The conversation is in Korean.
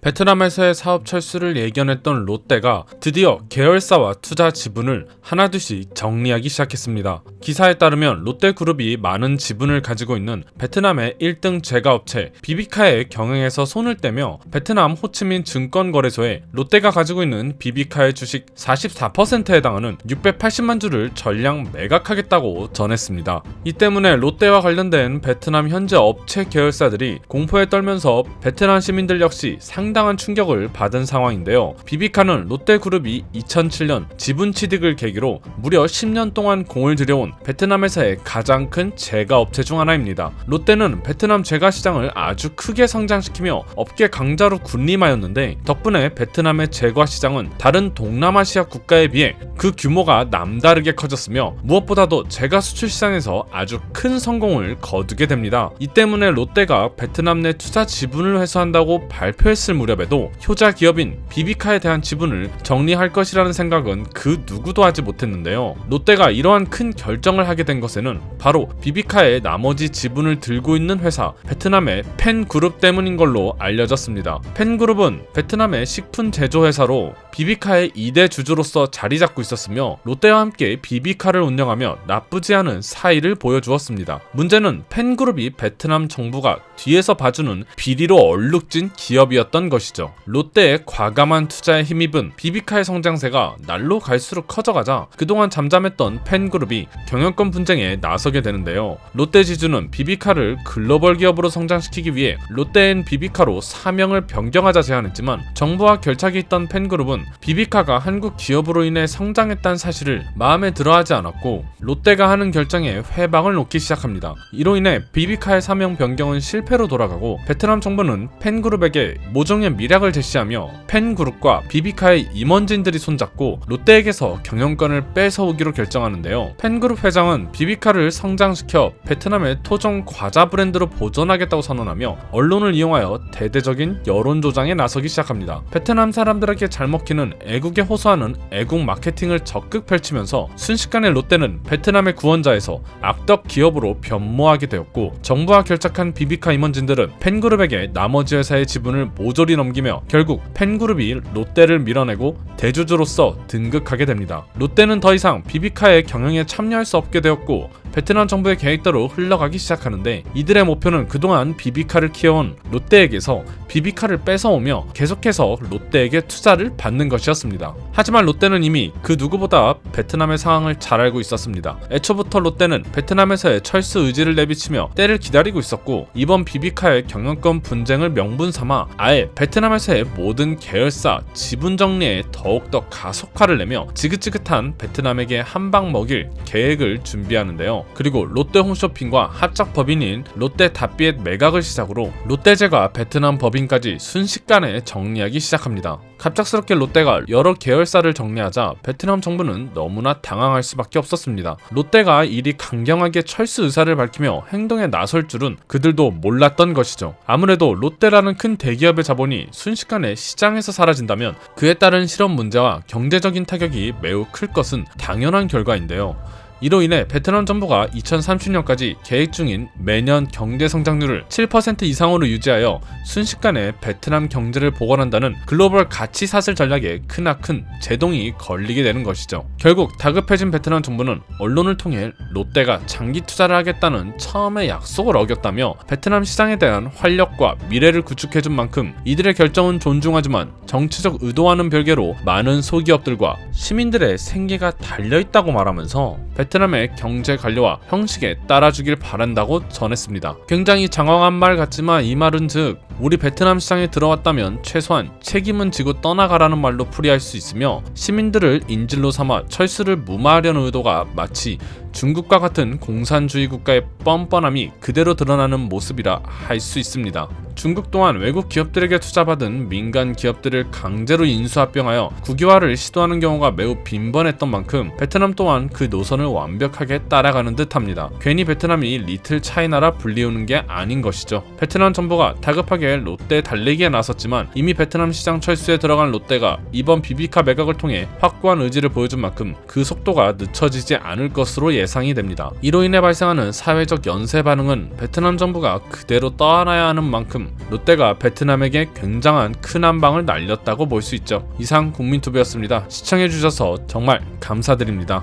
베트남에서의 사업 철수를 예견했던 롯데가 드디어 계열사와 투자 지분을 하나둘씩 정리하기 시작했습니다. 기사에 따르면 롯데그룹이 많은 지분을 가지고 있는 베트남의 1등 제과업체 비비카의 경영에서 손을 떼며 베트남 호치민 증권거래소에 롯데가 가지고 있는 비비카의 주식 44%에 해당하는 680만 주를 전량 매각하겠다고 전했습니다. 이 때문에 롯데와 관련된 베트남 현재 업체 계열사들이 공포에 떨면서 베트남 시민들 역시 상당한 충격을 받은 상황인데요. 비비카는 롯데그룹이 2007년 지분 취득을 계기로 무려 10년 동안 공을 들여온 베트남에서의 가장 큰 제과업체 중 하나입니다. 롯데는 베트남 제과 시장을 아주 크게 성장시키며 업계 강자로 군림하였는데 덕분에 베트남의 제과 시장은 다른 동남아시아 국가에 비해 그 규모가 남다르게 커졌으며 무엇보다도 제과 수출 시장에서 아주 큰 성공을 거두게 됩니다. 이 때문에 롯데가 베트남 내 투자 지분을 회수한다고 발표했을 무렵에도 효자 기업인 비비카에 대한 지분을 정리할 것이라는 생각은 그 누구도 하지 못했는데요. 롯데가 이러한 큰 결정을 하게 된 것에는 바로 비비카의 나머지 지분을 들고 있는 회사 베트남의 펜그룹 때문인 걸로 알려졌습니다. 펜그룹은 베트남의 식품 제조 회사로 비비카의 2대 주주로서 자리 잡고 있었으며 롯데와 함께 비비카를 운영하며 나쁘지 않은 사이를 보여주었습니다. 문제는 펜그룹이 베트남 정부가 뒤에서 봐주는 비리로 얼룩진 기업이었던 것이죠. 롯데의 과감한 투자에 힘입은 비비카의 성장세가 날로 갈수록 커져가자 그동안 잠잠했던 펜그룹이 경영권 분쟁에 나서게 되는데요. 롯데 지주는 비비카를 글로벌 기업으로 성장시키기 위해 롯데앤 비비카로 사명을 변경하자 제안했지만 정부와 결착이 있던 펜그룹은 비비카가 한국 기업으로 인해 성장했다는 사실을 마음에 들어하지 않았고 롯데가 하는 결정에 회방을 놓기 시작합니다. 이로 인해 비비카의 사명 변경은 실패로 돌아가고 베트남 정부는 펜그룹에게 모종의 미락을 제시하며 펜그룹과 비비카의 임원진들이 손잡고 롯데에게서 경영권을 뺏어오기로 결정하는데요. 펜그룹 회장은 비비카를 성장시켜 베트남의 토종 과자 브랜드로 보존하겠다고 선언하며 언론을 이용하여 대대적인 여론 조장에 나서기 시작합니다. 베트남 사람들에게 잘 먹히는 애국에 호소하는 애국 마케팅을 적극 펼치면서 순식간에 롯데는 베트남의 구원자에서 악덕 기업으로 변모하게 되었고 정부와 결착한 비비카 임원진들은 펜그룹에게 나머지 회사의 지분을 모조리 넘기며 결국 펜그룹이 롯데를 밀어내고 대주주로서 등극하게 됩니다. 롯데는 더 이상 비비카의 경영에 참여할 수 없게 되었고 베트남 정부의 계획대로 흘러가기 시작하는데 이들의 목표는 그동안 비비카를 키워온 롯데에게서 비비카를 뺏어오며 계속해서 롯데에게 투자를 받는 것이었습니다. 하지만 롯데는 이미 그 누구보다 베트남의 상황을 잘 알고 있었습니다. 애초부터 롯데는 베트남에서의 철수 의지를 내비치며 때를 기다리고 있었고 이번 비비카의 경영권 분쟁을 명분 삼아 아예 베트남에서의 모든 계열사 지분 정리에 더욱더 가속화를 내며 지긋지긋한 베트남에게 한방 먹일 계획을 준비하는데요. 그리고 롯데 홈쇼핑과 합작 법인인 롯데 닷비엣 매각을 시작으로 롯데제과 베트남 법인까지 순식간에 정리하기 시작합니다. 갑작스럽게 롯데가 여러 계열사를 정리하자 베트남 정부는 너무나 당황할 수밖에 없었습니다. 롯데가 이리 강경하게 철수 의사를 밝히며 행동에 나설 줄은 그들도 몰랐던 것이죠. 아무래도 롯데라는 큰 대기업의 자본이 순식간에 시장에서 사라진다면 그에 따른 실업 문제와 경제적인 타격이 매우 클 것은 당연한 결과인데요. 이로 인해 베트남 정부가 2030년까지 계획 중인 매년 경제 성장률을 7% 이상으로 유지하여 순식간에 베트남 경제를 복원한다는 글로벌 가치 사슬 전략에 크나큰 제동이 걸리게 되는 것이죠. 결국 다급해진 베트남 정부는 언론을 통해 롯데가 장기 투자를 하겠다는 처음의 약속을 어겼다며 베트남 시장에 대한 활력과 미래를 구축해준 만큼 이들의 결정은 존중하지만 정치적 의도와는 별개로 많은 소기업들과 시민들의 생계가 달려있다고 말하면서 베트남의 경제 관료와 형식에 따라주길 바란다고 전했습니다. 굉장히 장황한 말 같지만 이 말은 즉 우리 베트남 시장에 들어왔다면 최소한 책임은 지고 떠나가라는 말로 풀이할 수 있으며 시민들을 인질로 삼아 철수를 무마하려는 의도가 마치 중국과 같은 공산주의 국가의 뻔뻔함이 그대로 드러나는 모습이라 할 수 있습니다. 중국 또한 외국 기업들에게 투자받은 민간 기업들을 강제로 인수합병하여 국유화를 시도하는 경우가 매우 빈번했던 만큼 베트남 또한 그 노선을 완벽하게 따라가는 듯합니다. 괜히 베트남이 리틀 차이나라 불리우는 게 아닌 것이죠. 베트남 정부가 다급하게 위해 롯데 달리기에 나섰지만 이미 베트남 시장 철수에 들어간 롯데가 이번 비비카 매각을 통해 확고한 의지를 보여준 만큼 그 속도가 늦춰지지 않을 것으로 예상이 됩니다. 이로 인해 발생하는 사회적 연쇄 반응은 베트남 정부가 그대로 떠안아야 하는 만큼 롯데가 베트남에게 굉장한 큰 한 방을 날렸다고 볼 수 있죠. 이상 국민투표였습니다. 시청해주셔서 정말 감사드립니다.